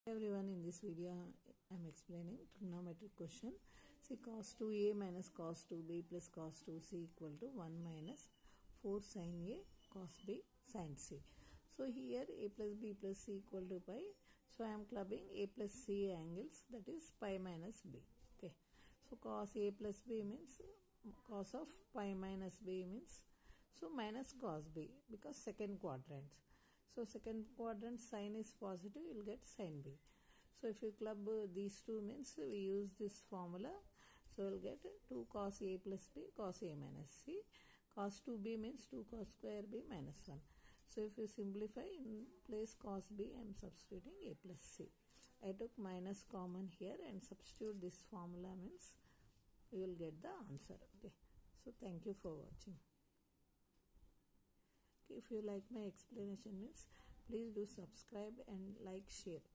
Everyone, in this video I am explaining trigonometric question. See, cos 2a minus cos 2b plus cos 2c equal to 1 minus 4 sin a cos b sin c. So here a plus b plus c equal to pi. So I am clubbing a plus c angles, that is pi minus b. Okay. So cos a plus b means cos of pi minus b means so minus cos b, because second quadrant. So second quadrant sin is positive, you will get sin b. So if you club these two means we use this formula. So we will get 2 cos a plus b cos a minus c. Cos 2b means 2 cos square b minus 1. So if you simplify, in place cos b I am substituting a plus c. I took minus common here and substitute this formula means you will get the answer. Okay. So thank you for watching. If you like my explanation means please do subscribe and like, share.